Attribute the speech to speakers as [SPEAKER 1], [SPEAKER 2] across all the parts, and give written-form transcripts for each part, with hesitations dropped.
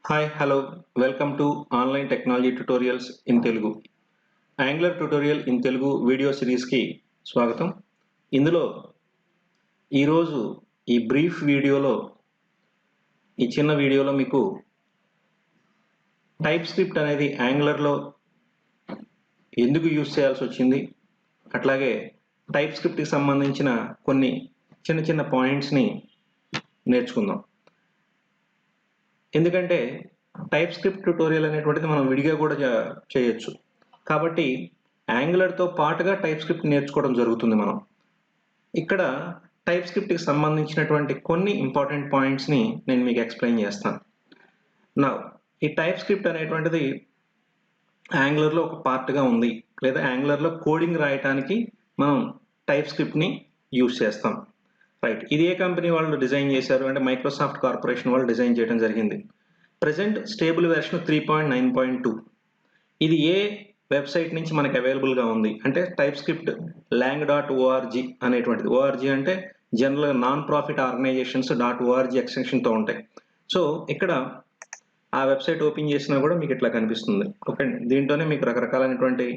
[SPEAKER 1] Hi hello welcome to online technology tutorials in Telugu angular tutorial in Telugu video సిరీస్కి స్వాగతం. ఇందులో ఈరోజు ఈ బ్రీఫ్ వీడియోలో ఈ చిన్న వీడియోలో మీకు టైప్ స్క్రిప్ట్ అనేది యాంగులర్లో ఎందుకు యూజ్ చేయాల్సి వచ్చింది, అట్లాగే టైప్ స్క్రిప్ట్కి సంబంధించిన కొన్ని చిన్న చిన్న పాయింట్స్ని నేర్చుకుందాం. ఎందుకంటే టైప్ స్క్రిప్ట్ ట్యుటోరియల్ అనేటువంటిది మనం విడిగా కూడా చేయొచ్చు. కాబట్టి యాంగులర్తో పాటుగా టైప్ స్క్రిప్ట్ నేర్చుకోవడం జరుగుతుంది. మనం ఇక్కడ టైప్ స్క్రిప్ట్కి సంబంధించినటువంటి కొన్ని ఇంపార్టెంట్ పాయింట్స్ని నేను మీకు ఎక్స్ప్లెయిన్ చేస్తాను. నా ఈ టైప్ స్క్రిప్ట్ అనేటువంటిది యాంగులర్లో ఒక పార్ట్గా ఉంది, లేదా యాంగులర్లో కోడింగ్ రాయటానికి మనం టైప్ స్క్రిప్ట్ని యూజ్ చేస్తాం. రైట్, ఇది ఏ కంపెనీ వాళ్ళు డిజైన్ చేశారు అంటే మైక్రోసాఫ్ట్ కార్పొరేషన్ వాళ్ళు డిజైన్ చేయడం జరిగింది. Present stable version 3.9.2. ఇది ఏ వెబ్సైట్ నుంచి మనకి అవైలబుల్గా ఉంది అంటే టైప్ స్క్రిప్ట్ lang.org అనేటువంటిది. ఓఆర్జీ అంటే జనరల్గా నాన్ ప్రాఫిట్ ఆర్గనైజేషన్స్ .org ఎక్స్టెన్షన్తో ఉంటాయి. సో ఇక్కడ ఆ వెబ్సైట్ ఓపెన్ చేసినా కూడా మీకు ఇట్లా కనిపిస్తుంది. ఓకే, దీంట్లోనే మీకు రకరకాలైనటువంటి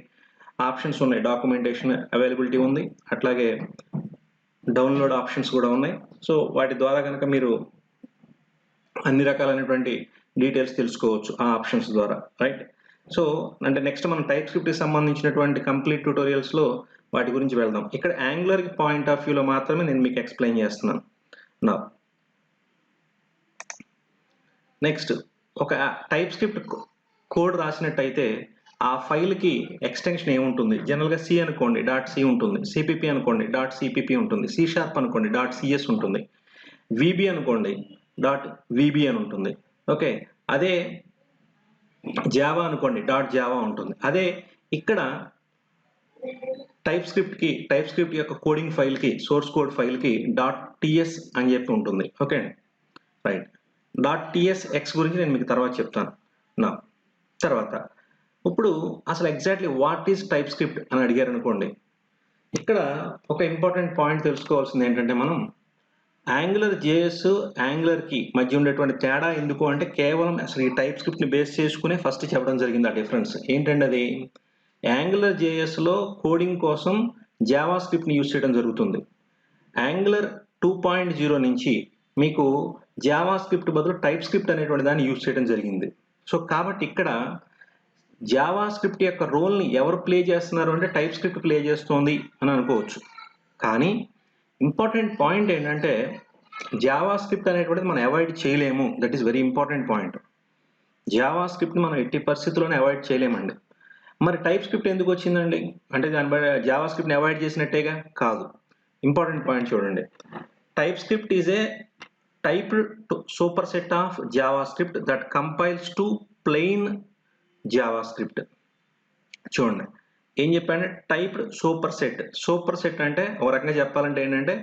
[SPEAKER 1] ఆప్షన్స్ ఉన్నాయి. డాక్యుమెంటేషన్ అవైలబిలిటీ ఉంది, అట్లాగే డౌన్లోడ్ ఆప్షన్స్ కూడా ఉన్నాయి. సో వాటి ద్వారా కనుక మీరు అన్ని రకాలైనటువంటి డీటెయిల్స్ తెలుసుకోవచ్చు ఆ ఆప్షన్స్ ద్వారా. రైట్, సో అంటే నెక్స్ట్ మనం టైప్ స్క్రిప్ట్కి సంబంధించినటువంటి కంప్లీట్ ట్యూటోరియల్స్లో వాటి గురించి వెళ్దాం. ఇక్కడ యాంగులర్ పాయింట్ ఆఫ్ వ్యూలో మాత్రమే నేను మీకు ఎక్స్ప్లెయిన్ చేస్తున్నాను. నా నెక్స్ట్ ఒక టైప్ స్క్రిప్ట్ కోడ్ రాసినట్టయితే ఆ ఫైల్కి ఎక్స్టెన్షన్ ఏముంటుంది? జనరల్గా సి అనుకోండి .c ఉంటుంది, సిపిపి అనుకోండి .cpp ఉంటుంది, C# అనుకోండి .cs ఉంటుంది, VB అనుకోండి .vb అని ఉంటుంది. ఓకే, అదే జావా అనుకోండి .java ఉంటుంది. అదే ఇక్కడ టైప్ స్క్రిప్ట్ యొక్క కోడింగ్ ఫైల్కి, సోర్స్ కోడ్ ఫైల్కి .ts అని చెప్పి ఉంటుంది. ఓకే రైట్, .tsx గురించి నేను మీకు తర్వాత చెప్తాను. నా తర్వాత ఇప్పుడు అసలు exactly what is type script అని అడిగారు అనుకోండి, ఇక్కడ ఒక ఇంపార్టెంట్ పాయింట్ తెలుసుకోవాల్సింది ఏంటంటే మనం యాంగులర్ జేఎస్ యాంగులర్కి మధ్య ఉండేటువంటి తేడా ఎందుకు అంటే కేవలం అసలు ఈ టైప్ స్క్రిప్ట్ని బేస్ చేసుకునే ఫస్ట్ చెప్పడం జరిగింది. ఆ డిఫరెన్స్ ఏంటంటే అది యాంగులర్ జేఎస్లో కోడింగ్ కోసం జావా స్క్రిప్ట్ని యూజ్ చేయడం జరుగుతుంది. యాంగులర్ 2.0 నుంచి మీకు జావా స్క్రిప్ట్ బదులు టైప్ స్క్రిప్ట్ అనేటువంటి దాన్ని యూజ్ చేయడం జరిగింది. సో కాబట్టి ఇక్కడ జావా స్క్రిప్ట్ యొక్క రోల్ని ఎవరు ప్లే చేస్తున్నారు అంటే టైప్ స్క్రిప్ట్ ప్లే చేస్తుంది అని అనుకోవచ్చు. కానీ ఇంపార్టెంట్ పాయింట్ ఏంటంటే జావా స్క్రిప్ట్ అనేటువంటిది మనం అవాయిడ్ చేయలేము. That is very important point. జావా స్క్రిప్ట్ని మనం ఎట్టి పరిస్థితుల్లోనే అవాయిడ్ చేయలేమండి. మరి టైప్ స్క్రిప్ట్ ఎందుకు వచ్చిందండి అంటే దాని బట్టి జావా స్క్రిప్ట్ని అవాయిడ్ చేసినట్టేగా? కాదు. ఇంపార్టెంట్ పాయింట్ చూడండి, type script is a typed super set of Java script that compiles to plain Java script. చూడండి ఏం చెప్పాను, టైప్డ్ సూపర్ సెట్ అంటే ఒక రకంగా చెప్పాలంటే ఏంటంటే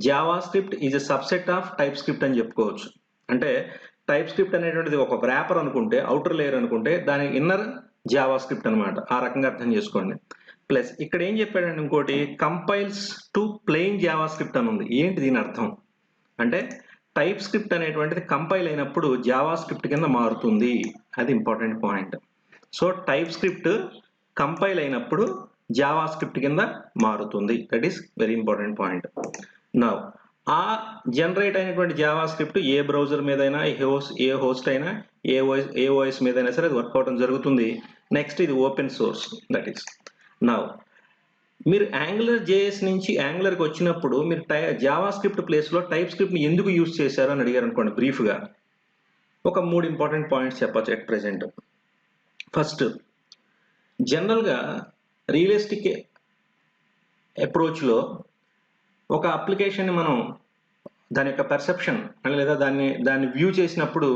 [SPEAKER 1] Java script is a subset of type script అని చెప్పుకోవచ్చు. అంటే టైప్ స్క్రిప్ట్ అనేటువంటిది ఒక వ్రాపర్ అనుకుంటే, అవుటర్ లేయర్ అనుకుంటే దాని ఇన్నర్ జావా స్క్రిప్ట్ అనమాట. ఆ రకంగా అర్థం చేసుకోండి. ప్లస్ ఇక్కడ ఏం చెప్పాడంటే ఇంకోటి compiles to plain Java script అని ఉంది. ఏంటి దీని అర్థం అంటే టైప్ స్క్రిప్ట్ అనేటువంటిది కంపైల్ అయినప్పుడు జావా స్క్రిప్ట్ కింద మారుతుంది. అది important point. So type script compile అయినప్పుడు జావా స్క్రిప్ట్ కింద మారుతుంది. That is very important point. Now ఆ జనరేట్ అయినటువంటి జావా స్క్రిప్ట్ ఏ బ్రౌజర్ మీదైనా, ఏ హోస్ట్ అయినా, ఏ ఓఎస్ మీదైనా సరే అది వర్క్ అవడం జరుగుతుంది. నెక్స్ట్ ఇది open source. That is now మీరు యాంగులర్ జేఎస్ నుంచి యాంగులర్కి వచ్చినప్పుడు మీరు జావా స్క్రిప్ట్ ప్లేస్లో టైప్ స్క్రిప్ట్ని ఎందుకు యూజ్ చేశారు అని అడిగారు అనుకోండి, బ్రీఫ్గా ఒక 3 ఇంపార్టెంట్ పాయింట్స్ చెప్పచ్చు ఎట్ ప్రెజెంట్. ఫస్ట్, జనరల్గా రియలిస్టిక్ అప్రోచ్లో ఒక అప్లికేషన్ని మనం దాని యొక్క పర్సెప్షన్ లేదా దాన్ని వ్యూ చేసినప్పుడు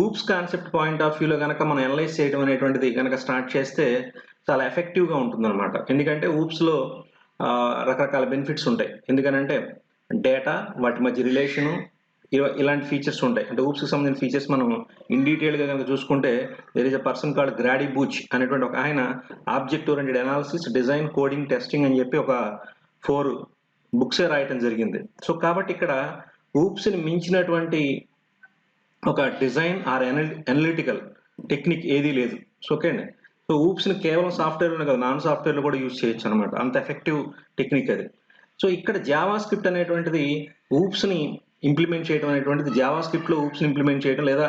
[SPEAKER 1] ఊప్స్ కాన్సెప్ట్ పాయింట్ ఆఫ్ వ్యూలో కనుక మనం అనలైజ్ చేయడం అనేటువంటిది కనుక స్టార్ట్ చేస్తే చాలా ఎఫెక్టివ్గా ఉంటుందన్నమాట. ఎందుకంటే ఊప్స్లో రకరకాల బెనిఫిట్స్ ఉంటాయి. ఎందుకనంటే డేటా, వాటి మధ్య రిలేషను, ఇలాంటి ఫీచర్స్ ఉంటాయి. అంటే ఊప్స్కి సంబంధించిన ఫీచర్స్ మనం ఇన్ డీటెయిల్గా కనుక చూసుకుంటే there is a person called Grady Booch అనేటువంటి ఒక ఆయన object oriented analysis, design, coding, testing అని చెప్పి ఒక 4 బుక్సే రాయటం జరిగింది. సో కాబట్టి ఇక్కడ ఊప్స్ని మించినటువంటి ఒక డిజైన్ ఆర్ అనలిటికల్ టెక్నిక్ ఏదీ లేదు. సో ఓకే అండి. సో ఊప్స్ని కేవలం సాఫ్ట్వేర్లోనే కాదు, నాన్ సాఫ్ట్వేర్లో కూడా యూజ్ చేయొచ్చు అనమాట. అంత ఎఫెక్టివ్ టెక్నిక్ అది. సో ఇక్కడ జావా స్క్రిప్ట్ అనేటువంటిది ఊప్స్ని ఇంప్లిమెంట్ చేయడం అనేటువంటిది, జావా స్క్రిప్ట్లో ఊప్స్ని ఇంప్లిమెంట్ చేయడం లేదా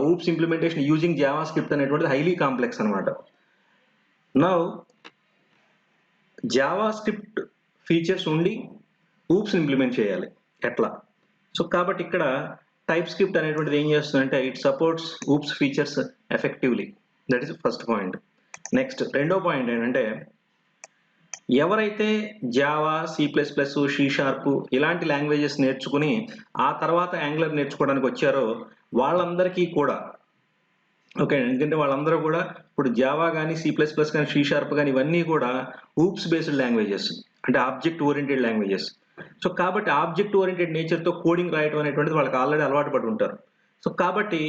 [SPEAKER 1] oops implementation using Java script అనేటువంటిది హైలీ కాంప్లెక్స్ అనమాట. నౌ జావా స్క్రిప్ట్ ఫీచర్స్ ఉండి ఊప్స్ ఇంప్లిమెంట్ చేయాలి ఎట్లా? సో కాబట్టి ఇక్కడ టైప్ స్క్రిప్ట్ అనేటువంటిది ఏం చేస్తుందంటే it supports oops features effectively. That is first point. Next రెండో పాయింట్ ఏంటంటే, ఎవరైతే జావా, C++, C# ఇలాంటి లాంగ్వేజెస్ నేర్చుకుని ఆ తర్వాత యాంగులర్ నేర్చుకోవడానికి వచ్చారో వాళ్ళందరికీ కూడా ఓకే. ఎందుకంటే వాళ్ళందరూ కూడా ఇప్పుడు జావా కానీ, C++ కానీ, C# కానీ ఇవన్నీ కూడా ఊప్స్ బేస్డ్ లాంగ్వేజెస్, అంటే ఆబ్జెక్ట్ ఓరియంటెడ్ లాంగ్వేజెస్. సో కాబట్టి ఆబ్జెక్ట్ ఓరియంటెడ్ నేచర్తో కోడింగ్ రాయడం అనేటువంటిది వాళ్ళకి ఆల్రెడీ అలవాటు పడి ఉంటారు. సో కాబట్టి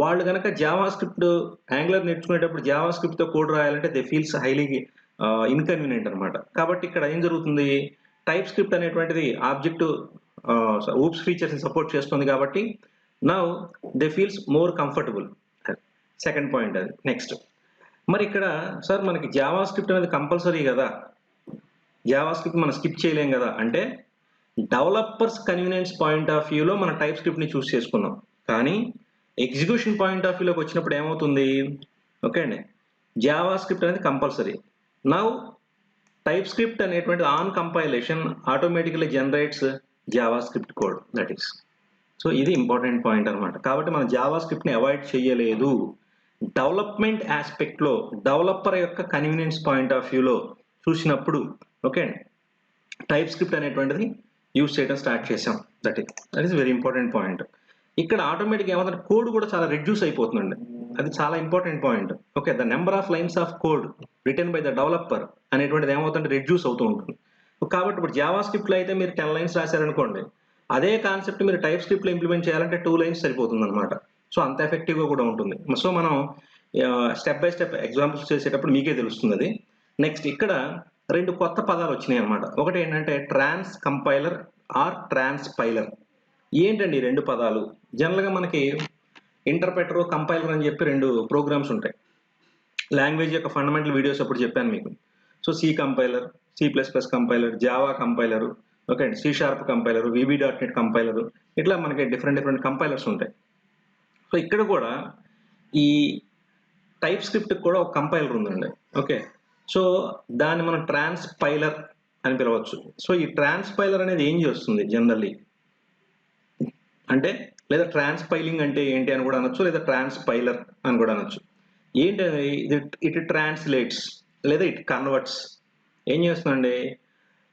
[SPEAKER 1] వాళ్ళు కనుక జావా స్క్రిప్ట్ యాంగులర్ నేర్చుకునేటప్పుడు జావా స్క్రిప్ట్తో కోడ్ రాయాలంటే దే ఫీల్స్ హైలీ ఇన్కన్వీనియంట్ అనమాట. కాబట్టి ఇక్కడ ఏం జరుగుతుంది, టైప్ స్క్రిప్ట్ అనేటువంటిది ఆబ్జెక్ట్ ఊప్స్ ఫీచర్స్ని సపోర్ట్ చేస్తుంది కాబట్టి now they feels more comfortable. Second point అది. నెక్స్ట్ మరి ఇక్కడ సార్ మనకి జావా స్క్రిప్ట్ అనేది కంపల్సరీ కదా, జావా స్క్రిప్ట్ మనం స్కిప్ చేయలేం కదా అంటే, డెవలపర్స్ కన్వీనియన్స్ పాయింట్ ఆఫ్ వ్యూలో మన టైప్ స్క్రిప్ట్ని చూస్ చేసుకున్నాం. కానీ ఎగ్జిక్యూషన్ పాయింట్ ఆఫ్ వ్యూలోకి వచ్చినప్పుడు ఏమవుతుంది, ఓకే అండి, జావా స్క్రిప్ట్ అనేది కంపల్సరీ. నౌ టైప్ స్క్రిప్ట్ అనేటువంటి on compilation automatically generates Java script code. That is so ఇది ఇంపార్టెంట్ పాయింట్ అనమాట. కాబట్టి మనం జావా స్క్రిప్ట్ని అవాయిడ్ చేయలేదు. డెవలప్మెంట్ ఆస్పెక్ట్లో డెవలపర్ యొక్క కన్వీనియన్స్ పాయింట్ ఆఫ్ వ్యూలో చూసినప్పుడు ఓకే టైప్ స్క్రిప్ట్ అనేటువంటిది యూజ్ చేయడం స్టార్ట్ చేసాం. That is very important point. ఇక్కడ ఆటోమేటిక్గా ఏమవుతుంది, కోడ్ కూడా చాలా రెడ్యూస్ అయిపోతుందండి. అది చాలా important point. Okay, the number of lines of code written by the developer అనేటువంటిది ఏమవుతుందంటే రెడ్యూస్ అవుతూ ఉంటుంది. కాబట్టి ఇప్పుడు జావా స్క్రిప్ట్లో అయితే మీరు 10 లైన్స్ రాశారనుకోండి, అదే కాన్సెప్ట్ మీరు టైప్ స్క్రిప్ట్లో ఇంప్లిమెంట్ చేయాలంటే 2 లైన్స్ సరిపోతుంది అనమాట. సో అంత ఎఫెక్టివ్గా కూడా ఉంటుంది. సో మనం స్టెప్ బై స్టెప్ ఎగ్జాంపుల్స్ చేసేటప్పుడు మీకే తెలుస్తుంది అది. నెక్స్ట్ ఇక్కడ 2 కొత్త పదాలు వచ్చినాయి అనమాట. ఒకటి ఏంటంటే ట్రాన్స్ కంపైలర్ ఆర్ ట్రాన్స్పైలర్. ఏంటండి 2 పదాలు? జనరల్గా మనకి ఇంటర్ప్రెటర్, కంపైలర్ అని చెప్పి 2 ప్రోగ్రామ్స్ ఉంటాయి. లాంగ్వేజ్ యొక్క ఫండమెంటల్ వీడియోస్ అప్పుడు చెప్పాను మీకు. So C compiler, C++ compiler, Java compiler, okay అండి, C# కంపైలర్, VB.NET కంపైలర్, ఇట్లా మనకి డిఫరెంట్ కంపైలర్స్ ఉంటాయి. సో ఇక్కడ కూడా ఈ టైప్ స్క్రిప్ట్ కూడా ఒక కంపైలర్ ఉందండి. ఓకే, సో దాన్ని మనం ట్రాన్స్పైలర్ అని పిలవచ్చు. సో ఈ ట్రాన్స్పైలర్ అనేది ఏం చేస్తుంది జనరల్లీ అంటే, లేదా ట్రాన్స్పైలింగ్ అంటే ఏంటి అని కూడా అనొచ్చు, లేదా ట్రాన్స్పైలర్ అని కూడా అనొచ్చు. ఏంటది, ఇట్ ట్రాన్స్లేట్స్ లేదా ఇట్ కన్వర్ట్స్. ఏం చేస్తుందండి,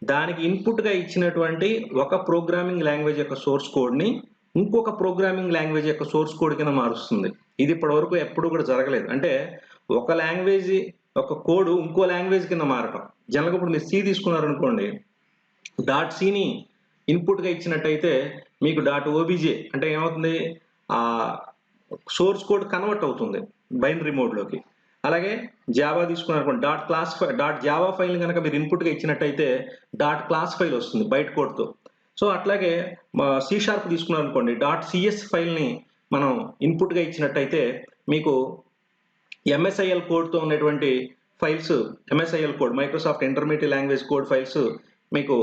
[SPEAKER 1] దానికి ఇన్పుట్గా ఇచ్చినటువంటి ఒక ప్రోగ్రామింగ్ లాంగ్వేజ్ యొక్క సోర్స్ కోడ్ని ఇంకొక ప్రోగ్రామింగ్ లాంగ్వేజ్ యొక్క సోర్స్ కోడ్ కింద మారుస్తుంది. ఇది ఇప్పటివరకు ఎప్పుడు కూడా జరగలేదు. అంటే ఒక లాంగ్వేజ్ ఒక కోడ్ ఇంకో లాంగ్వేజ్ కింద మారటం. జనరల్గా ఇప్పుడు మీరు C తీసుకున్నారనుకోండి, .Cని ఇన్పుట్గా ఇచ్చినట్టయితే మీకు .obj అంటే ఏమవుతుంది, ఆ సోర్స్ కోడ్ కన్వర్ట్ అవుతుంది బైనరీ మోడ్లోకి. అలాగే జావా తీసుకున్నారనుకోండి, .జావా ఫైల్ని కనుక మీరు ఇన్పుట్గా ఇచ్చినట్టయితే .class ఫైల్ వస్తుంది బయట కోడ్తో. సో అట్లాగే C# తీసుకున్నారనుకోండి, .cs ఫైల్ని మనం ఇన్పుట్గా ఇచ్చినట్టయితే మీకు MSIL కోడ్తో ఉన్నటువంటి files, MSIL code Microsoft intermediate language code files మీకు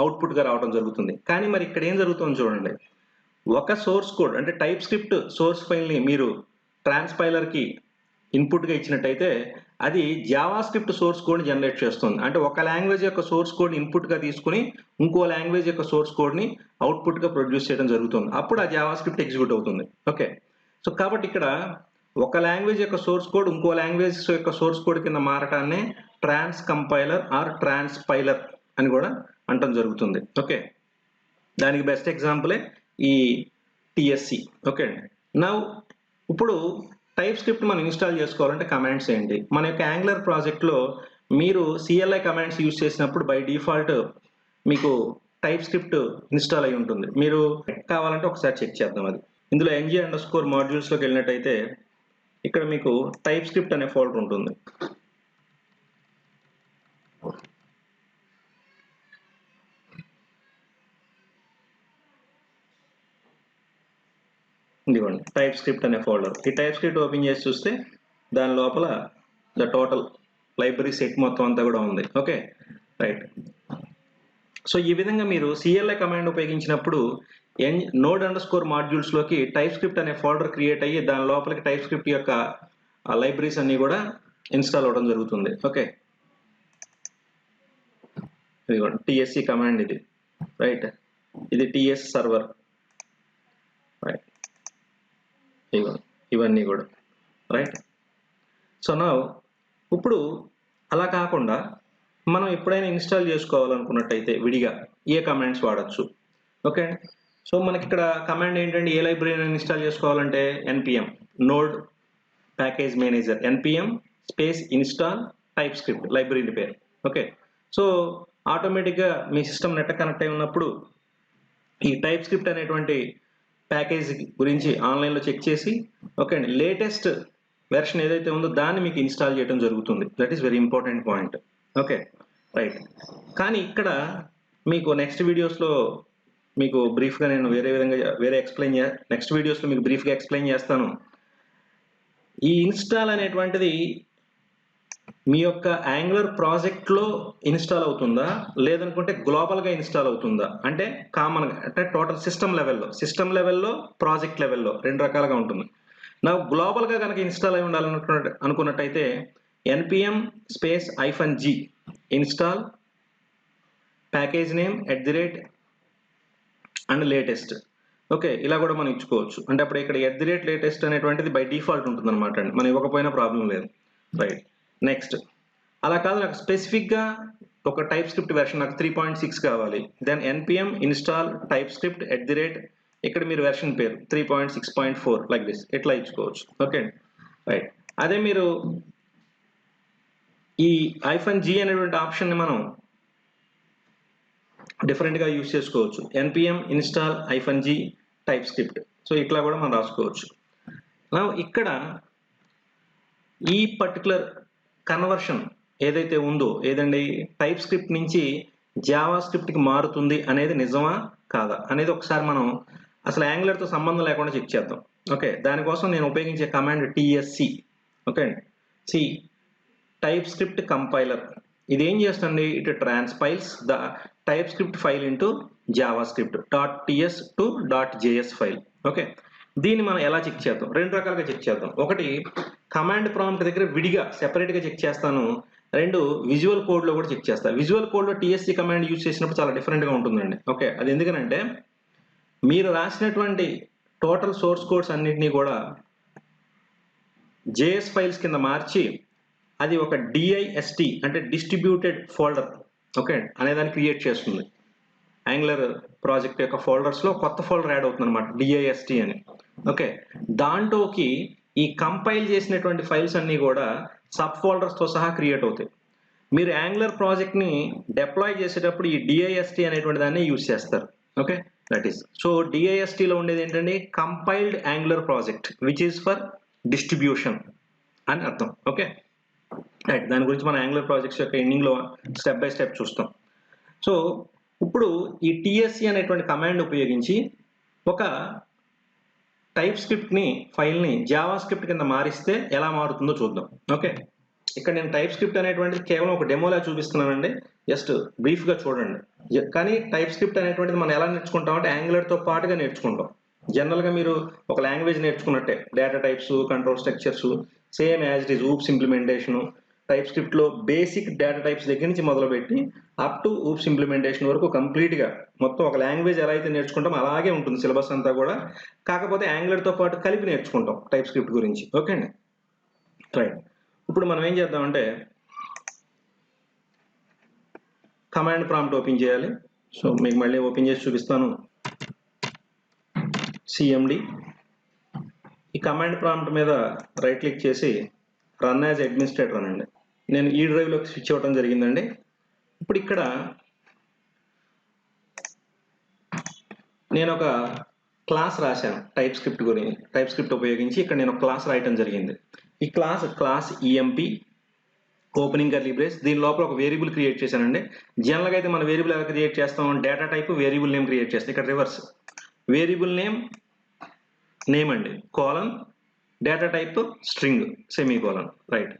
[SPEAKER 1] అవుట్పుట్గా రావడం జరుగుతుంది. కానీ మరి ఇక్కడ ఏం జరుగుతుంది చూడండి, ఒక సోర్స్ కోడ్ అంటే టైప్ స్క్రిప్ట్ సోర్స్ ఫైల్ని మీరు ట్రాన్స్పైలర్కి ఇన్పుట్గా ఇచ్చినట్టయితే అది జావా స్క్రిప్ట్ సోర్స్ కోడ్ని జనరేట్ చేస్తుంది. అంటే ఒక లాంగ్వేజ్ యొక్క సోర్స్ కోడ్ని ఇన్పుట్గా తీసుకుని ఇంకో లాంగ్వేజ్ యొక్క సోర్స్ కోడ్ని అవుట్పుట్గా ప్రొడ్యూస్ చేయడం జరుగుతుంది. అప్పుడు ఆ జావా స్క్రిప్ట్ ఎగ్జిక్యూట్ అవుతుంది. ఓకే, సో కాబట్టి ఇక్కడ ఒక లాంగ్వేజ్ యొక్క సోర్స్ కోడ్ ఇంకో లాంగ్వేజ్ యొక్క సోర్స్ కోడ్ కింద మారటాన్ని ట్రాన్స్ కంపైలర్ ఆర్ ట్రాన్స్పైలర్ అని కూడా అంటం జరుగుతుంది. ఓకే, దానికి బెస్ట్ ఎగ్జాంపులే ఈ TSC. ఓకే అండి. నా ఇప్పుడు టైప్ స్క్రిప్ట్ మనం ఇన్స్టాల్ చేసుకోవాలంటే కమాండ్స్ ఏంటి? మన యొక్క యాంగులర్ ప్రాజెక్ట్లో మీరు CLI కమాండ్స్ యూజ్ చేసినప్పుడు బై డిఫాల్ట్ మీకు టైప్ స్క్రిప్ట్ ఇన్స్టాల్ అయి ఉంటుంది. మీరు కావాలంటే ఒకసారి చెక్ చేద్దాం అది. ఇందులో ng_modules వెళ్ళినట్టయితే ఇక్కడ మీకు టైప్ స్క్రిప్ట్ అనే ఫోల్డర్ ఉంటుంది. ఇదిగోండి టైప్ స్క్రిప్ట్ అనే ఫోల్డర్. ఈ టైప్ స్క్రిప్ట్ ఓపెన్ చేసి చూస్తే దాని లోపల ద టోటల్ లైబ్రరీ సెట్ మొత్తం అంతా కూడా ఉంది. Okay right. సో ఈ విధంగా మీరు CLI కమాండ్ ఉపయోగించినప్పుడు నోడ్ అండర్ స్కోర్ మాడ్యూల్స్లోకి టైప్ స్క్రిప్ట్ అనే ఫోల్డర్ క్రియేట్ అయ్యి దాని లోపలికి టైప్ స్క్రిప్ట్ యొక్క లైబ్రరీస్ అన్ని కూడా ఇన్స్టాల్ అవ్వడం జరుగుతుంది. ఓకే ఇదిగోండి TSC కమాండ్ ఇది రైట్. ఇది TS సర్వర్ రైట్. ఇవన్నీ కూడా రైట్. సో నా ఇప్పుడు అలా కాకుండా మనం ఎప్పుడైనా ఇన్స్టాల్ చేసుకోవాలనుకున్నట్టయితే విడిగా ఏ కమాండ్స్ వాడచ్చు. ఓకే సో మనకి ఇక్కడ కమాండ్ ఏంటంటే ఏ లైబ్రరీని ఇన్స్టాల్ చేసుకోవాలంటే npm node package manager npm space install type script library పేరు. ఓకే సో ఆటోమేటిక్గా మీ సిస్టమ్ నెట్ కనెక్ట్ అయి ఉన్నప్పుడు ఈ టైప్ స్క్రిప్ట్ అనేటువంటి ప్యాకేజ్ గురించి ఆన్లైన్లో చెక్ చేసి ఓకే అండి లేటెస్ట్ వెర్షన్ ఏదైతే ఉందో దాన్ని మీకు ఇన్స్టాల్ చేయడం జరుగుతుంది. That is very important point. Okay right. కానీ ఇక్కడ మీకు నెక్స్ట్ వీడియోస్లో మీకు బ్రీఫ్గా నేను నెక్స్ట్ వీడియోస్లో మీకు బ్రీఫ్గా ఎక్స్ప్లెయిన్ చేస్తాను. ఈ ఇన్స్టాల్ అనేటువంటిది మీ యొక్క యాంగులర్ ప్రాజెక్ట్లో ఇన్స్టాల్ అవుతుందా లేదనుకుంటే గ్లోబల్గా ఇన్స్టాల్ అవుతుందా అంటే కామన్గా అంటే టోటల్ సిస్టమ్ లెవెల్లో ప్రాజెక్ట్ లెవెల్లో రెండు రకాలుగా ఉంటుంది. నాకు గ్లోబల్గా కనుక ఇన్స్టాల్ అయి అనుకున్నట్టయితే npm space -g install package name and latest. Okay ఇలా కూడా మనం ఇచ్చుకోవచ్చు. అంటే అప్పుడు ఇక్కడ @latest అనేటువంటిది బై డిఫాల్ట్ ఉంటుంది అనమాట అండి, మనం ఇవ్వకపోయినా ప్రాబ్లం లేదు రైట్. నెక్స్ట్ అలా కాదు నాకు స్పెసిఫిక్గా ఒక టైప్ స్క్రిప్ట్ వెర్షన్ నాకు 3.6 కావాలి. Then npm install TypeScript ఇక్కడ మీరు వెర్షన్ పేరు 3.6.4 లైక్ దిస్ ఇట్లా ఇచ్చుకోవచ్చు. Okay right. అదే మీరు ఈ -g అనేటువంటి ఆప్షన్ని మనం డిఫరెంట్గా యూజ్ చేసుకోవచ్చు. npm install -g type script. So ఇట్లా కూడా మనం రాసుకోవచ్చు. ఇక్కడ ఈ పర్టికులర్ కన్వర్షన్ ఏదైతే ఉందో ఏదండి టైప్ స్క్రిప్ట్ నుంచి జావా స్క్రిప్ట్కి మారుతుంది అనేది నిజమా కాదా అనేది ఒకసారి మనం అసలు యాంగులర్తో సంబంధం లేకుండా చెక్ చేద్దాం. ఓకే దానికోసం నేను ఉపయోగించే కమాండ్ TSC. ఓకే అండి టైప్ స్క్రిప్ట్ కంపైలర్. ఇది ఏం చేస్తుంది, it transpiles the TypeScript file into JavaScript .ts to .js file. Okay దీన్ని మనం ఎలా చెక్ చేద్దాం, రెండు రకాలుగా చెక్ చేద్దాం. ఒకటి కమాండ్ ప్రాంప్ట్ దగ్గర విడిగా సెపరేట్గా చెక్ చేస్తాను. రెండు విజువల్ కోడ్లో కూడా చెక్ చేస్తాను. విజువల్ కోడ్లో TSC కమాండ్ యూజ్ చేసినప్పుడు చాలా డిఫరెంట్గా ఉంటుందండి. ఓకే అది ఎందుకనంటే మీరు రాసినటువంటి టోటల్ సోర్స్ కోడ్స్ అన్నింటినీ కూడా JS ఫైల్స్ కింద మార్చి అది ఒక DIST అంటే డిస్ట్రిబ్యూటెడ్ ఫోల్డర్ ఓకే అనేదాన్ని క్రియేట్ చేస్తుంది. యాంగులర్ ప్రాజెక్ట్ యొక్క ఫోల్డర్స్లో కొత్త ఫోల్డర్ యాడ్ అవుతుంది అనమాట DIST అని. ఓకే దాంట్లోకి ఈ కంపైల్ చేసినటువంటి ఫైల్స్ అన్నీ కూడా సబ్ ఫోల్డర్స్తో సహా క్రియేట్ అవుతాయి. మీరు యాంగులర్ ప్రాజెక్ట్ని డిప్లాయ్ చేసేటప్పుడు ఈ DIST అనేటువంటి దాన్ని యూజ్ చేస్తారు. ఓకే దట్ ఈస్ సో DISTలో ఉండేది ఏంటంటే compiled angular project which is for distribution అని అర్థం. Okay right. దాని గురించి మన యాంగులర్ ప్రాజెక్ట్స్ యొక్క ఎండింగ్లో స్టెప్ బై స్టెప్ చూస్తాం. సో ఇప్పుడు ఈ TSC అనేటువంటి కమాండ్ ఉపయోగించి ఒక టైప్ స్క్రిప్ట్ని ఫైల్ని జావా స్క్రిప్ట్ కింద మారిస్తే ఎలా మారుతుందో చూద్దాం. ఓకే ఇక్కడ నేను టైప్ స్క్రిప్ట్ అనేటువంటిది కేవలం ఒక డెమోలా చూపిస్తున్నానండి, జస్ట్ బ్రీఫ్గా చూడండి. కానీ టైప్ స్క్రిప్ట్ అనేటువంటిది మనం ఎలా నేర్చుకుంటాం అంటే యాంగులర్తో పాటుగా నేర్చుకుంటాం. జనరల్గా మీరు ఒక లాంగ్వేజ్ నేర్చుకున్నట్టే data types control structures same as it is OOPS implementation టైప్ స్క్రిప్ట్లో బేసిక్ డేటా టైప్స్ దగ్గర నుంచి మొదలుపెట్టి అప్ టు ఊప్స్ ఇంప్లిమెంటేషన్ వరకు కంప్లీట్గా మొత్తం ఒక లాంగ్వేజ్ ఎలా అయితే నేర్చుకుంటాం అలాగే ఉంటుంది సిలబస్ అంతా కూడా. కాకపోతే యాంగులర్తో పాటు కలిపి నేర్చుకుంటాం టైప్ స్క్రిప్ట్ గురించి. ఓకే అండి రైట్. ఇప్పుడు మనం ఏం చేద్దామంటే కమాండ్ ప్రాంప్ట్ ఓపెన్ చేయాలి. సో మీకు మళ్ళీ ఓపెన్ చేసి చూపిస్తాను. CMD ఈ కమాండ్ ప్రాంప్ట్ మీద రైట్ క్లిక్ చేసి రన్ యాజ్ అడ్మినిస్ట్రేటర్ అనండి. నేను ఈ డ్రైవ్లోకి స్విచ్ అవ్వడం జరిగిందండి. ఇప్పుడు ఇక్కడ నేను ఒక క్లాస్ రాశాను టైప్ స్క్రిప్ట్ గురించి. టైప్ స్క్రిప్ట్ ఉపయోగించి ఇక్కడ నేను ఒక క్లాస్ రాయటం జరిగింది. ఈ class EMP opening curly brace. దీని లోపల ఒక వేరియబుల్ క్రియేట్ చేశానండి. జనరల్గా అయితే మన వేరియబుల్ ఎలా క్రియేట్ చేస్తాం, data type variable name create చేస్తాం. ఇక్కడ రివర్స్ వేరియబుల్ నేమ్ నేమ్ అండి, colon, data type string, semicolon, right.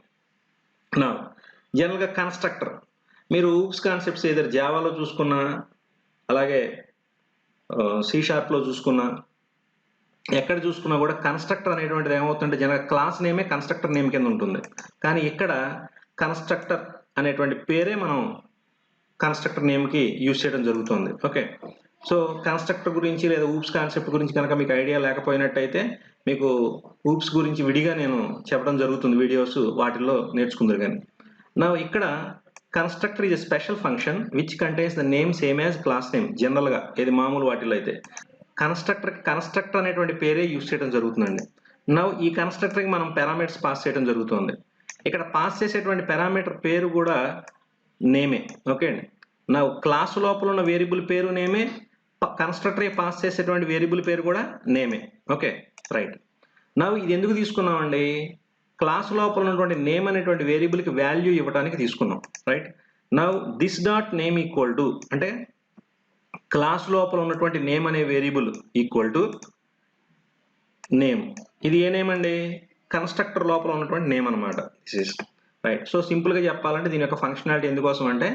[SPEAKER 1] నా జనరల్గా కన్స్ట్రక్టర్, మీరు ఊప్స్ కాన్సెప్ట్స్ ఏదైనా జావాలో చూసుకున్నా, అలాగే సి షార్ప్లో చూసుకున్నా, ఎక్కడ చూసుకున్నా కూడా కన్స్ట్రక్టర్ అనేటువంటిది ఏమవుతుందంటే జనరల్ క్లాస్ నేమే కన్స్ట్రక్టర్ నేమ్ కింద ఉంటుంది. కానీ ఇక్కడ కన్స్ట్రక్టర్ అనేటువంటి పేరే మనం కన్స్ట్రక్టర్ నేమ్కి యూజ్ చేయడం జరుగుతుంది. ఓకే, సో కన్స్ట్రక్టర్ గురించి లేదా ఊప్స్ కాన్సెప్ట్ గురించి కనుక మీకు ఐడియా లేకపోయినట్టయితే మీకు ఊప్స్ గురించి విడిగా నేను చెప్పడం జరుగుతుంది వీడియోస్, వాటిల్లో నేర్చుకుందరు. కానీ నా ఇక్కడ constructor is a special function which contains the name same as class name. జనరల్గా ఇది మామూలు వాటిల్లో అయితే కన్స్ట్రక్టర్ అనేటువంటి పేరే యూజ్ చేయడం జరుగుతుందండి. నవ్ ఈ కన్స్ట్రక్టర్కి మనం పారామీటర్స్ పాస్ చేయడం జరుగుతుంది. ఇక్కడ పాస్ చేసేటువంటి పారామీటర్ పేరు కూడా నేమే. ఓకే అండి, నా క్లాస్ లోపల ఉన్న వేరియబుల్ పేరు నేమే, కన్స్ట్రక్టర్ పాస్ చేసేటువంటి వేరియబుల్ పేరు కూడా నేమే. Okay, right. నవ్ ఇది ఎందుకు తీసుకున్నామండి, క్లాస్ లోపల ఉన్నటువంటి నేమ్ అనేటువంటి వేరియబుల్కి వాల్యూ ఇవ్వడానికి తీసుకున్నాం, right. Now this dot name equal to అంటే క్లాస్ లోపల ఉన్నటువంటి నేమ్ అనే వేరియబుల్ ఈక్వల్ టు నేమ్. ఇది ఏ నేమ్ అండి, కన్స్ట్రక్టర్ లోపల ఉన్నటువంటి నేమ్ అనమాట. రైట్. సో సింపుల్గా చెప్పాలంటే దీని యొక్క ఫంక్షనాలిటీ ఎందుకోసం అంటే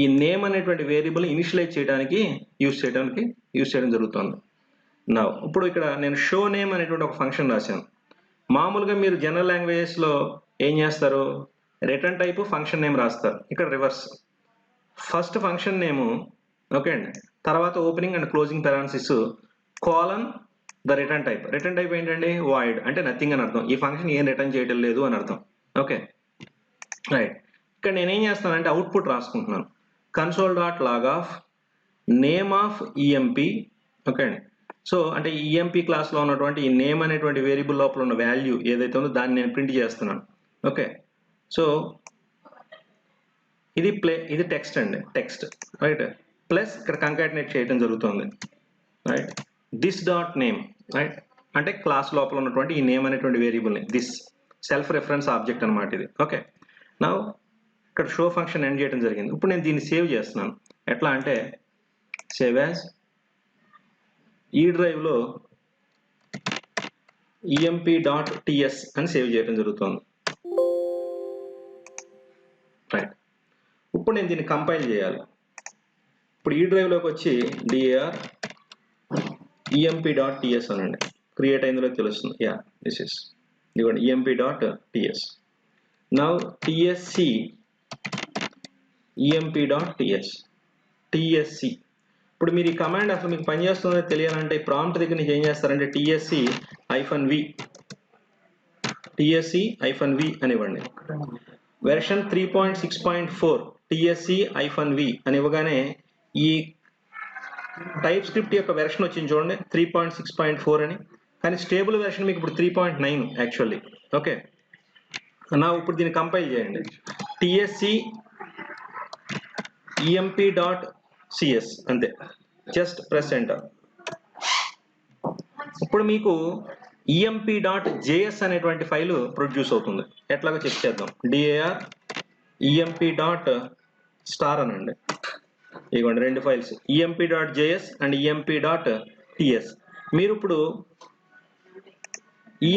[SPEAKER 1] ఈ నేమ్ అనేటువంటి వేరియబుల్ ఇనిషియలైజ్ చేయడానికి యూజ్ చేయడం జరుగుతుంది. నా ఇప్పుడు ఇక్కడ నేను షో నేమ్ అనేటువంటి ఒక ఫంక్షన్ రాశాను. మామూలుగా మీరు జనరల్ లాంగ్వేజెస్లో ఏం చేస్తారు, రిటర్న్ టైపు ఫంక్షన్ నేమ్ రాస్తారు. ఇక్కడ reverse, first function name, okay అండి, తర్వాత opening and closing parenthesis, colon the return type ఏంటండి, వాయిడ్ అంటే నథింగ్ అని అర్థం. ఈ ఫంక్షన్ ఏం రిటర్న్ చేయడం లేదు అని అర్థం. Okay, right. ఇక్కడ నేనేం చేస్తానంటే అవుట్పుట్ రాసుకుంటున్నాను, console dot log of name of EMP. Okay అండి, సో అంటే ఈఎంపీ క్లాస్లో ఉన్నటువంటి ఈ నేమ్ అనేటువంటి వేరియబుల్ లోపల ఉన్న వాల్యూ ఏదైతే ఉందో దాన్ని నేను ప్రింట్ చేస్తున్నాను. ఓకే, సో ఇది టెక్స్ట్ అండి, టెక్స్ట్, రైట్. ప్లస్ ఇక్కడ కంకాటినేట్ చేయడం జరుగుతుంది, right. This dot name, right, అంటే క్లాస్ లోపల ఉన్నటువంటి ఈ నేమ్ అనేటువంటి వేరియబుల్ని, దిస్ సెల్ఫ్ రెఫరెన్స్ ఆబ్జెక్ట్ అనమాట ఇది. ఓకే, నా ఇక్కడ షో ఫంక్షన్ ఎండ్ చేయడం జరిగింది. ఇప్పుడు నేను దీన్ని సేవ్ చేస్తున్నాను. ఎట్లా అంటే సేవ్ యాజ్ ఈ డ్రైవ్లో emp.ts అని సేవ్ చేయడం జరుగుతుంది, రైట్. ఇప్పుడు నేను దీన్ని కంపైల్ చేయాలి. ఇప్పుడు ఈ డ్రైవ్లోకి వచ్చి dir emp.ts అనండి, క్రియేట్ అయిందిలో తెలుస్తుంది. యా, దిస్ ఇస్ ఇదిగోండి emp.ts. Now tsc emp.ts tsc. ఇప్పుడు మీరు ఈ కమాండ్ అసలు మీకు పనిచేస్తుందో తెలియాలంటే ప్రాంప్ట్ దగ్గర నుంచి ఏం చేస్తారంటే tsc-v అనివ్వండి. వెర్షన్ 3.6.4 tsc-v అని ఇవ్వగానే ఈ టైప్ స్క్రిప్ట్ యొక్క వెర్షన్ వచ్చింది చూడండి 3.6.4 అని. కానీ స్టేబుల్ వెర్షన్ మీకు ఇప్పుడు 3.9 యాక్చువల్లీ. ఓకే, నా ఇప్పుడు దీన్ని కంపైల్ చేయండి, tsc emp.cs అంతే, జస్ట్ ప్రెస్ ఎంటర్. ఇప్పుడు మీకు emp.js అనేటువంటి ఫైల్ ప్రొడ్యూస్ అవుతుంది. ఎట్లాగో చెక్ చేద్దాం, dir emp.star అనండి. ఇదిగోండి రెండు ఫైల్స్, emp.js అండ్ emp.ts. మీరు ఇప్పుడు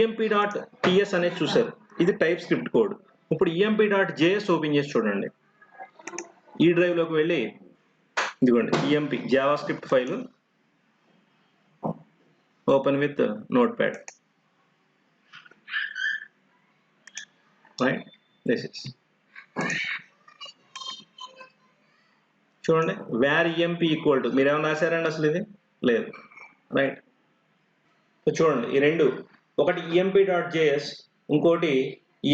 [SPEAKER 1] emp.ts అనేది చూసారు, ఇది టైప్ స్క్రిప్ట్ కోడ్. ఇప్పుడు emp.js ఓపెన్ చేసి చూడండి. ఈ డ్రైవ్లోకి వెళ్ళి ఇదిగోండి emp Java script file, open with note pad, right. This is చూడండి, వేర్ emp ఈక్వల్ టు, మీరు ఏమైనా రాశారండి అసలు ఇది లేదు, రైట్. సో చూడండి ఈ రెండు, ఒకటి emp.js, ఇంకోటి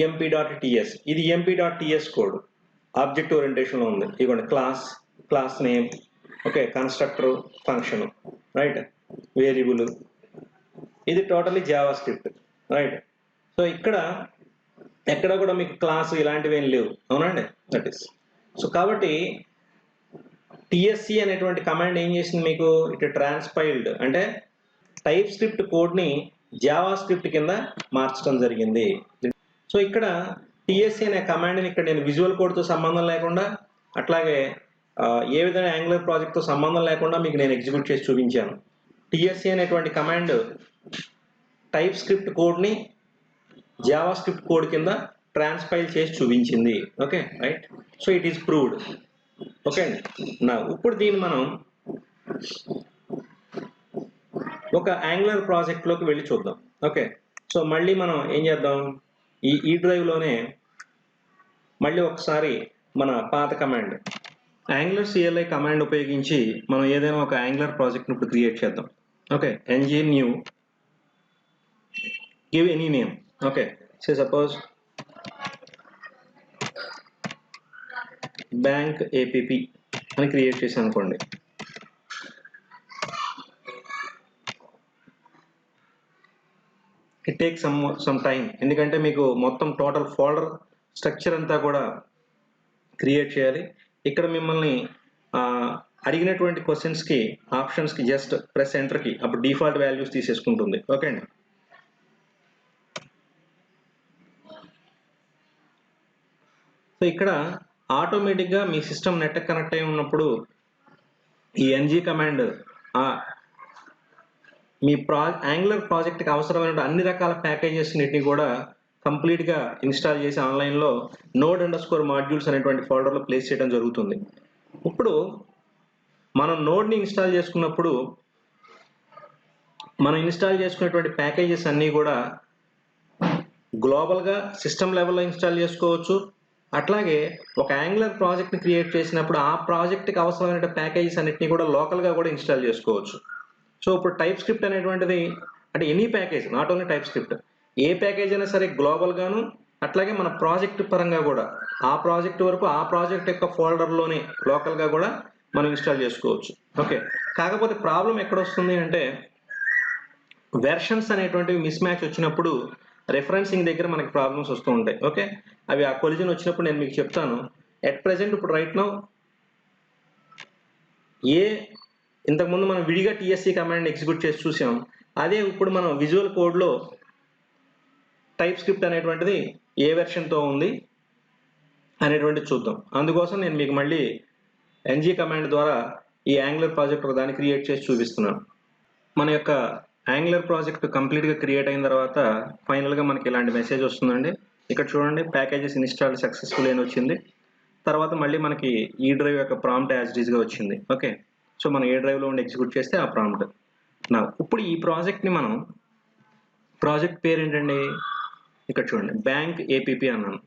[SPEAKER 1] emp.ts. ఇది emp.ts కోడ్ ఆబ్జెక్ట్ ఓరియంటేషన్లో ఉంది. ఇదిగోండి class name, okay, constructor, function, right, variable. ఇది totally JavaScript, right. So ఇక్కడ ఎక్కడ కూడా మీకు క్లాస్ ఇలాంటివి ఏం లేవు, అవునండి, దట్ ఈస్. సో కాబట్టి tsc అనేటువంటి కమాండ్ ఏం చేసింది మీకు, ఇట్ ట్రాన్స్పైల్డ్ అంటే టైప్ స్క్రిప్ట్ కోడ్ని జావా స్క్రిప్ట్ కింద మార్చడం జరిగింది. సో ఇక్కడ tsc అనే కమాండ్ని ఇక్కడ నేను విజువల్ కోడ్తో సంబంధం లేకుండా, అట్లాగే ఏ విధంగా యాంగులర్ ప్రాజెక్ట్తో సంబంధం లేకుండా మీకు నేను ఎగ్జిక్యూట్ చేసి చూపించాను. tsc అనేటువంటి కమాండ్ టైప్ స్క్రిప్ట్ కోడ్ని జావా స్క్రిప్ట్ కోడ్ కింద ట్రాన్స్పైల్ చేసి చూపించింది. Okay right. So it is proved. Okay అండి. నా ఇప్పుడు దీన్ని మనం ఒక యాంగులర్ ప్రాజెక్ట్లోకి వెళ్ళి చూద్దాం. ఓకే. సో మళ్ళీ మనం ఏం చేద్దాం, ఈ డ్రైవ్లోనే మళ్ళీ ఒకసారి మన పాత కమాండ్ యాంగులర్ CLI కమాండ్ ఉపయోగించి మనం ఏదైనా ఒక యాంగులర్ ప్రాజెక్ట్ని ఇప్పుడు క్రియేట్ చేద్దాం. Okay. ng new give any name. Okay. Say suppose bank APP అని క్రియేట్ చేసాం అనుకోండి. ఇట్ టేక్ సమ్ టైం, ఎందుకంటే మీకు మొత్తం టోటల్ ఫోల్డర్ స్ట్రక్చర్ అంతా కూడా క్రియేట్ చేయాలి. ఇక్కడ మిమ్మల్ని అడిగినటువంటి క్వశ్చన్స్కి ఆప్షన్స్కి జస్ట్ ప్రెస్ ఎంటర్కి అప్పుడు డిఫాల్ట్ వాల్యూస్ తీసేసుకుంటుంది. ఓకే అండి. సో ఇక్కడ ఆటోమేటిక్గా మీ సిస్టమ్ నెట్ కనెక్ట్ అయి ఉన్నప్పుడు ఈ ng కమాండ్ మీ యాంగులర్ ప్రాజెక్ట్కి అవసరమైన అన్ని రకాల ప్యాకేజెస్ని కూడా కంప్లీట్గా ఇన్స్టాల్ చేసి ఆన్లైన్లో node_modules అనేటువంటి ఫోల్డర్లో ప్లేస్ చేయడం జరుగుతుంది. ఇప్పుడు మనం నోడ్ని ఇన్స్టాల్ చేసుకున్నప్పుడు మనం ఇన్స్టాల్ చేసుకునేటువంటి ప్యాకేజెస్ అన్నీ కూడా గ్లోబల్గా సిస్టమ్ లెవెల్లో ఇన్స్టాల్ చేసుకోవచ్చు. అట్లాగే ఒక యాంగులర్ ప్రాజెక్ట్ని క్రియేట్ చేసినప్పుడు ఆ ప్రాజెక్ట్కి అవసరమైన ప్యాకేజెస్ అన్నిటినీ కూడా లోకల్గా కూడా ఇన్స్టాల్ చేసుకోవచ్చు. సో ఇప్పుడు టైప్ స్క్రిప్ట్ అనేటువంటిది అంటే any package, not only type script, A package అయినా సరే గ్లోబల్గాను అట్లాగే మన ప్రాజెక్ట్ పరంగా కూడా ఆ ప్రాజెక్ట్ వరకు ఆ ప్రాజెక్ట్ యొక్క ఫోల్డర్లోనే లోకల్గా కూడా మనం ఇన్స్టాల్ చేసుకోవచ్చు. ఓకే. కాకపోతే ప్రాబ్లం ఎక్కడ వస్తుంది అంటే వెర్షన్స్ అనేటువంటివి మిస్ మ్యాచ్ వచ్చినప్పుడు రెఫరెన్సింగ్ దగ్గర మనకి ప్రాబ్లమ్స్ వస్తూ ఉంటాయి. ఓకే. అవి ఆ కొలిజన్ వచ్చినప్పుడు నేను మీకు చెప్తాను. ఎట్ ప్రెజెంట్ ఇప్పుడు రైట్ నౌ ఇంతకుముందు మనం విడిగా TSC కమాండ్ ఎగ్జిక్యూట్ చేసి చూసాం. అదే ఇప్పుడు మనం విజువల్ కోడ్లో టైప్ స్క్రిప్ట్ అనేటువంటిది ఏ వెర్షన్తో ఉంది అనేటువంటిది చూద్దాం. అందుకోసం నేను మీకు మళ్ళీ ng కమాండ్ ద్వారా ఈ యాంగులర్ ప్రాజెక్ట్ దాన్ని క్రియేట్ చేసి చూపిస్తున్నాను. మన యొక్క యాంగులర్ ప్రాజెక్ట్ కంప్లీట్గా క్రియేట్ అయిన తర్వాత ఫైనల్గా మనకి ఇలాంటి మెసేజ్ వస్తుందండి. ఇక్కడ చూడండి, ప్యాకేజెస్ ఇన్స్టాల్ సక్సెస్ఫుల్ అని వచ్చింది. తర్వాత మళ్ళీ మనకి ఈ డ్రైవ్ యొక్క ప్రాంప్ట్ యాజ్ ఇట్ ఈస్గా వచ్చింది. ఓకే. సో మనం ఏ డ్రైవ్లో ఉండి ఎగ్జిక్యూట్ చేస్తే ఆ ప్రాంప్ట్. ఇప్పుడు ఈ ప్రాజెక్ట్ని మనం ప్రాజెక్ట్ పేరు ఏంటండి, ఇక్కడ చూడండి బ్యాంక్ APP అన్నాను.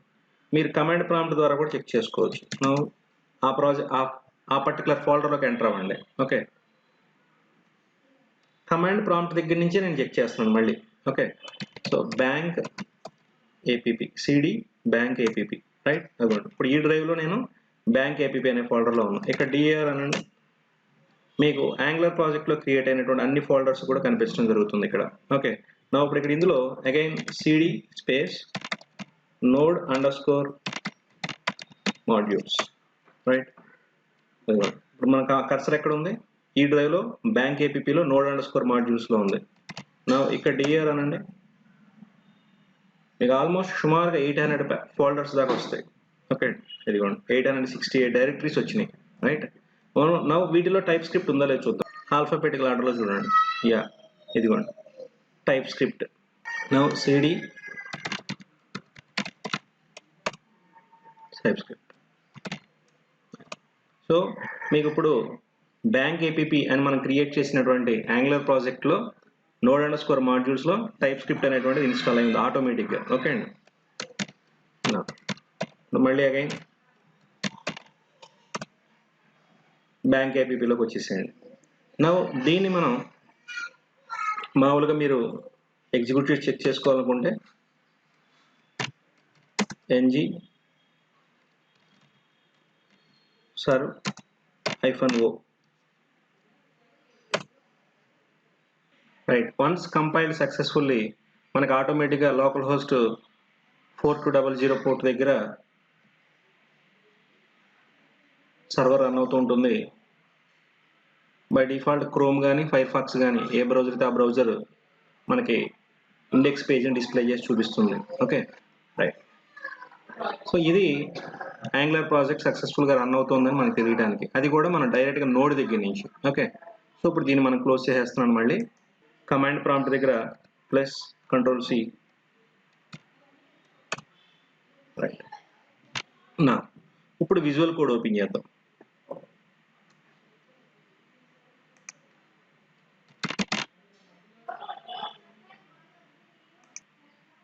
[SPEAKER 1] మీరు కమాండ్ ప్రాంప్ట్ ద్వారా కూడా చెక్ చేసుకోవచ్చు. ఆ ప్రాజెక్ట్ ఆ పర్టికులర్ ఫోల్డర్లోకి ఎంటర్ అవ్వండి. ఓకే. కమాండ్ ప్రాంప్ట్ దగ్గర నుంచే నేను చెక్ చేస్తున్నాను మళ్ళీ. Okay. So bank APP CD bank APP right. అదిగోండి ఇప్పుడు ఈ డ్రైవ్లో నేను బ్యాంక్ APP అనే ఫోల్డర్లో ఉన్నాను. ఇక్కడ DAR అనండి, మీకు యాంగులర్ ప్రాజెక్ట్లో క్రియేట్ అయినటువంటి అన్ని ఫోల్డర్స్ కూడా కనిపించడం జరుగుతుంది ఇక్కడ. ఓకే. నా ఇప్పుడు ఇక్కడ ఇందులో again CD space node_modules right. ఇప్పుడు మన కర్సర్ ఎక్కడ ఉంది, ఈ డ్రైవ్లో బ్యాంక్ APPలో node_modulesలో ఉంది. నా ఇక్కడ DAR అనండి, మీకు ఆల్మోస్ట్ సుమారుగా 800 ఫోల్డర్స్ దాకా వస్తాయి. ఓకే. ఇదిగోండి 868 డైరెక్టరీస్ వచ్చినాయి రైట్. నౌ వీటిలో టైప్ స్క్రిప్ట్ ఉందా లేదు చూద్దాం. ఆల్ఫాబెటికల్ ఆర్డర్లో చూడండి. యా ఇదిగోండి type script. Now CD type script. So మీకు ఇప్పుడు బ్యాంక్ APP అని మనం క్రియేట్ చేసినటువంటి యాంగులర్ ప్రాజెక్ట్లో node_modulesలో టైప్ స్క్రిప్ట్ అనేటువంటిది ఇన్స్టాల్ అయింది ఆటోమేటిక్గా. ఓకే అండి. మళ్ళీ అగైన్ బ్యాంక్ APPలోకి వచ్చేసేయండి. నా దీన్ని మనం మామూలుగా మీరు ఎగ్జిక్యూట్ చేసి చెక్ చేసుకోవాలనుకుంటే ng serve-o right. Once compiled successfully మనకి ఆటోమేటిక్గా లోకల్ హోస్ట్ 4200 పోర్ట్ దగ్గర సర్వర్ రన్ అవుతూ ఉంటుంది. బై డిఫాల్ట్ క్రోమ్ కానీ ఫైర్ఫాక్స్ కానీ ఏ బ్రౌజర్ అయితే ఆ బ్రౌజర్ మనకి ఇండెక్స్ పేజ్ని డిస్ప్లే చేసి చూపిస్తుంది. Okay right. సో ఇది యాంగులర్ ప్రాజెక్ట్ సక్సెస్ఫుల్గా రన్ అవుతుందని మనకి తెలియడానికి, అది కూడా మనం డైరెక్ట్గా నోడ్ దగ్గర నుంచి. ఓకే. సో ఇప్పుడు దీన్ని మనం క్లోజ్ చేసేస్తున్నాను. మళ్ళీ కమాండ్ ప్రాంప్ట్ దగ్గర ప్లస్ కంట్రోల్ సి. రైట్. నా ఇప్పుడు విజువల్ కోడ్ ఓపెన్ చేద్దాం.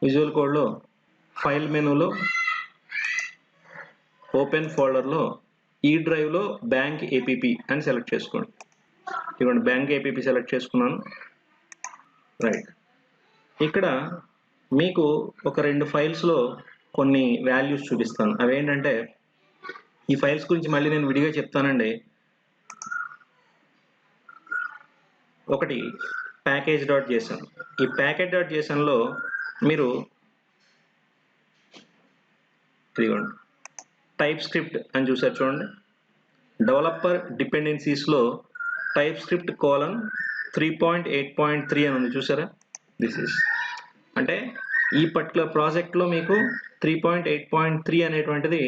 [SPEAKER 1] విజువల్ కోడ్లో ఫైల్ మెనూలో ఓపెన్ ఫోల్డర్లో ఈ డ్రైవ్లో బ్యాంక్ ఏపీపీ అని సెలెక్ట్ చేసుకోండి. ఇవ్వండి, బ్యాంక్ ఏపీపీ సెలెక్ట్ చేసుకున్నాను. రైట్. ఇక్కడ మీకు ఒక 2 ఫైల్స్లో కొన్ని వాల్యూస్ చూపిస్తాను. అవేంటంటే, ఈ ఫైల్స్ గురించి మళ్ళీ నేను విడిగా చెప్తానండి. ఒకటి package.json. ఈ package.jsonలో మీరు ఇదిగోండి టైప్ స్క్రిప్ట్ అని చూసారు చూడండి. డెవలపర్ డిపెండెన్సీస్లో టైప్ స్క్రిప్ట్ 3.8.3 అని ఉంది చూసారా. దిస్ ఇస్ అంటే ఈ పర్టికులర్ ప్రాజెక్ట్లో మీకు 3.8.3 అనేటువంటిది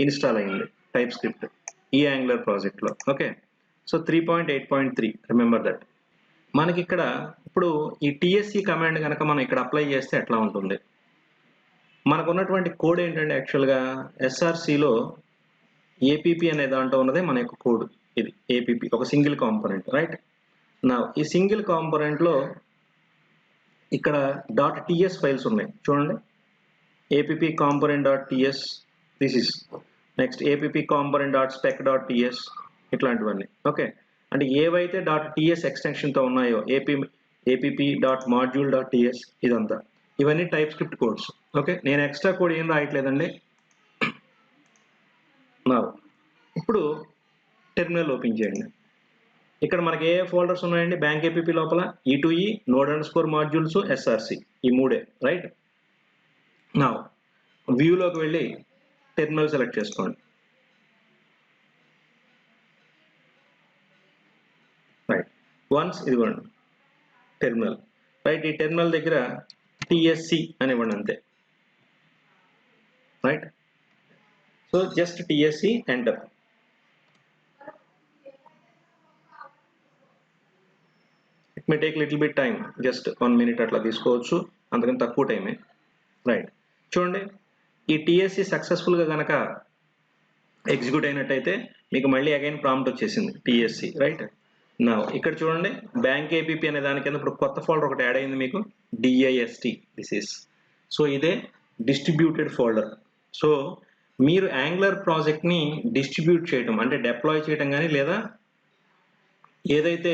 [SPEAKER 1] ఇన్స్టాల్ అయింది టైప్ స్క్రిప్ట్ ఈ యాంగులర్ ప్రాజెక్ట్లో. Okay, so 3.8.3 remember that. మనకి ఇక్కడ ఇప్పుడు ఈ టిఎస్సి కమాండ్ కనుక మనం ఇక్కడ అప్లై చేస్తే ఎట్లా ఉంటుంది, మనకు ఉన్నటువంటి కోడ్ ఏంటంటే యాక్చువల్గా ఎస్ఆర్సిలో ఏపీపీ అనే దాంట్లో ఉన్నదే మన యొక్క కోడ్. ఇది ఏపీపీ ఒక సింగిల్ కాంపోనెంట్. రైట్. నా ఈ సింగిల్ కాంపోనెంట్లో ఇక్కడ .ts ఫైల్స్ ఉన్నాయి చూడండి. APP component .ts, this is next APP component .spec.ts, ఇట్లాంటివన్నీ. ఓకే, అంటే ఏవైతే .ts ఎక్స్టెన్షన్తో ఉన్నాయో app.module.ts ఇదంతా, ఇవన్నీ టైప్ స్క్రిప్ట్ కోడ్స్. ఓకే, నేను ఎక్స్ట్రా కోడ్ ఏం రాయట్లేదండి. నా ఇప్పుడు టెర్మినల్ ఓపెన్ చేయండి. ఇక్కడ మనకి ఏ ఫోల్డర్స్ ఉన్నాయండి బ్యాంక్ ఏపీపీ లోపల? E2E, node_modules, SRC, ఈ మూడే. రైట్. నా వ్యూలోకి వెళ్ళి టెర్మినల్ సెలెక్ట్ చేసుకోండి. రైట్. వన్స్ ఇదిగోండి టెర్మినల్. రైట్. ఈ టెర్మినల్ దగ్గర TSC అని ఇవ్వండి అంతే. Right. So just TSC enter. It may take little bit time, just 1 minute అట్లా తీసుకోవచ్చు, అంతకని తక్కువ టైమే. రైట్. చూడండి, ఈ TSC సక్సెస్ఫుల్గా కనుక ఎగ్జిక్యూట్ అయినట్టయితే మీకు మళ్ళీ అగైన్ ప్రాంప్ట్ వచ్చేసింది TSC. రైట్. నా ఇక్కడ చూడండి బ్యాంక్ ఏపీపీ అనే దాని కింద ఇప్పుడు కొత్త ఫోల్డర్ ఒకటి యాడ్ అయింది మీకు, DIST. దిస్ ఇస్ సో ఇదే డిస్ట్రిబ్యూటెడ్ ఫోల్డర్. సో మీరు యాంగులర్ ప్రాజెక్ట్ని డిస్ట్రిబ్యూట్ చేయడం అంటే డిప్లాయ్ చేయడం కానీ లేదా ఏదైతే,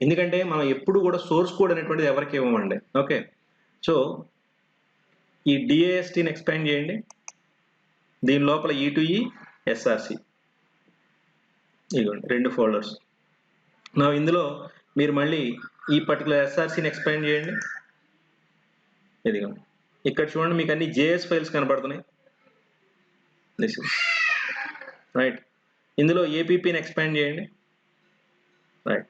[SPEAKER 1] ఎందుకంటే మనం ఎప్పుడు కూడా సోర్స్ కోడ్ అనేటువంటిది ఎవరికి ఇవ్వమండి. ఓకే, సో ఈ DISTని ఎక్స్పాండ్ చేయండి. దీని లోపల E2E, SRC ఇదిగోండి 2 ఫోల్డర్స్. నా ఇందులో మీరు మళ్ళీ ఈ పర్టికులర్ SRCని ఎక్స్పాండ్ చేయండి. ఇదిగోండి ఇక్కడ చూడండి మీకు అన్ని JS ఫైల్స్ కనబడుతున్నాయి. This is right. ఇందులో ఏపీపీని ఎక్స్పాండ్ చేయండి. రైట్.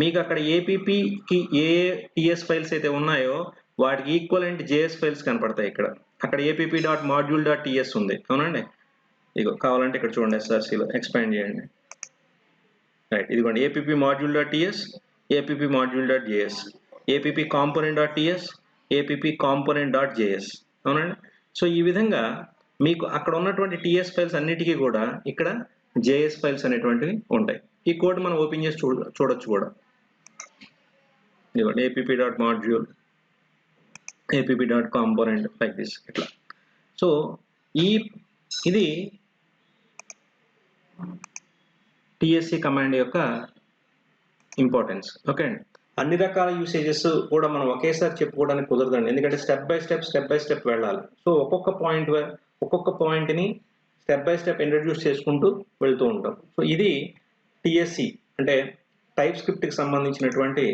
[SPEAKER 1] మీకు అక్కడ ఏపీపీకి ఏ TS ఫైల్స్ అయితే ఉన్నాయో వాటికి ఈక్వలెంట్ JS ఫైల్స్ కనపడతాయి ఇక్కడ. అక్కడ app.module.ts ఉంది అవునండి. ఇదిగో కావాలంటే ఇక్కడ చూడండి SRCలో ఎక్స్పాండ్ చేయండి. రైట్. ఇదిగోండి app.module.ts, app.module.js, app.component.ts, app.component.js అవునండి. సో ఈ విధంగా మీకు అక్కడ ఉన్నటువంటి TS ఫైల్స్ అన్నిటికీ కూడా ఇక్కడ JS ఫైల్స్ అనేటువంటివి ఉంటాయి. ఈ కోడ్ మనం ఓపెన్ చేసి చూడొచ్చు కూడా. ఇదిగోండి app.module, app.component లైక్ దిస్ ఇట్లా. సో ఇది TSC కమాండ్ యొక్క ఇంపార్టెన్స్. ఓకే అండి. అన్ని రకాల యూసేజెస్ కూడా మనం ఒకేసారి చెప్పుకోవడానికి కుదరదండి, ఎందుకంటే స్టెప్ బై స్టెప్ వెళ్ళాలి. సో ఒక్కొక్క పాయింట్ని స్టెప్ బై స్టెప్ ఇంట్రడ్యూస్ చేసుకుంటూ వెళ్తూ ఉంటాం. సో ఇది TSC అంటే టైప్ స్క్రిప్ట్కి సంబంధించినటువంటి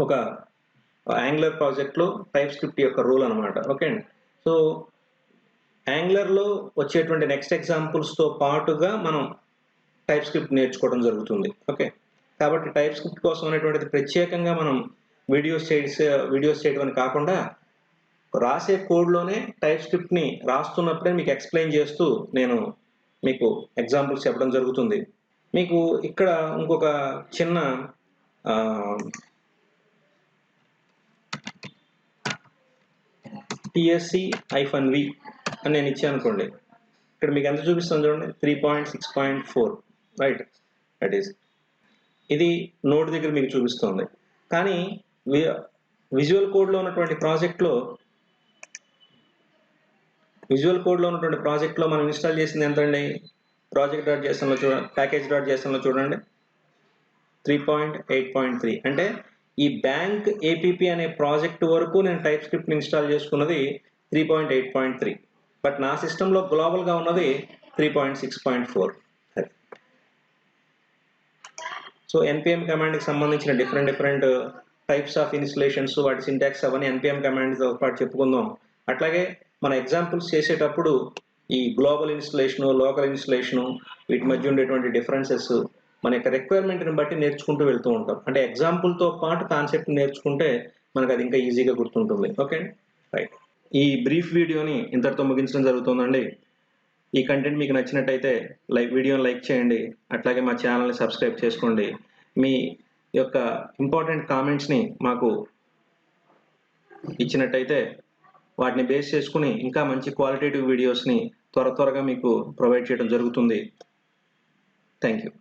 [SPEAKER 1] ఒక యాంగులర్ ప్రాజెక్ట్లో టైప్ స్క్రిప్ట్ యొక్క రూల్ అనమాట. ఓకే అండి. సో యాంగులర్లో వచ్చేటువంటి నెక్స్ట్ ఎగ్జాంపుల్స్తో పాటుగా మనం టైప్ స్క్రిప్ట్ నేర్చుకోవడం జరుగుతుంది. ఓకే, కాబట్టి టైప్ స్క్రిప్ట్ కోసం అనేటువంటిది ప్రత్యేకంగా మనం వీడియోస్ చేయడం అని కాకుండా రాసే కోడ్లోనే టైప్ స్క్రిప్ట్ని రాస్తున్నప్పుడే మీకు ఎక్స్ప్లెయిన్ చేస్తూ నేను మీకు ఎగ్జాంపుల్స్ చెప్పడం జరుగుతుంది. మీకు ఇక్కడ ఇంకొక చిన్న TSC-V అని నేను ఇచ్చాను అనుకోండి, ఇక్కడ మీకు ఎంత చూపిస్తుంది చూడండి, 3.6.4 రైట్. దట్ ఈస్ ఇది నోడ్ దగ్గర మీకు చూపిస్తుంది. కానీ విజువల్ కోడ్లో ఉన్నటువంటి ప్రాజెక్ట్లో మనం ఇన్స్టాల్ చేసింది ఎంతండి, project.jsonలో చూడండి, package.jsonలో చూడండి 3.8.3. అంటే ఈ బ్యాంక్ ఏపీపీ అనే ప్రాజెక్ట్ వరకు నేను టైప్ స్క్రిప్ట్ ఇన్స్టాల్ చేసుకున్నది 3.8.3, బట్ నా సిస్టంలో గ్లోబల్గా ఉన్నది 3.6.4. సో npm కమాండ్కి సంబంధించిన డిఫరెంట్ టైప్స్ ఆఫ్ ఇన్స్టలేషన్స్, వాటి సింటాక్స్ అవన్నీ npm కమాండ్తో పాటు చెప్పుకుందాం. అట్లాగే మన ఎగ్జాంపుల్స్ చేసేటప్పుడు ఈ గ్లోబల్ ఇన్స్టలేషను, లోకల్ ఇన్స్టలేషను, వీటి మధ్య ఉండేటువంటి డిఫరెన్సెస్ మన యొక్క రిక్వైర్మెంట్ని బట్టి నేర్చుకుంటూ వెళ్తూ ఉంటాం. అంటే ఎగ్జాంపుల్తో పాటు కాన్సెప్ట్ నేర్చుకుంటే మనకు అది ఇంకా ఈజీగా గుర్తుంటుంది. Okay right. ఈ బ్రీఫ్ వీడియోని ఇంతటితో ముగించడం జరుగుతుందండి. ఈ కంటెంట్ మీకు నచ్చినట్టయితే వీడియోని లైక్ చేయండి, అట్లాగే మా ఛానల్ని సబ్స్క్రైబ్ చేసుకోండి. మీ యొక్క ఇంపార్టెంట్ కామెంట్స్ని మాకు ఇచ్చినట్టయితే వాటిని బేస్ చేసుకుని ఇంకా మంచి క్వాలిటేటివ్ వీడియోస్ని త్వరగా మీకు ప్రొవైడ్ చేయడం జరుగుతుంది. Thank you.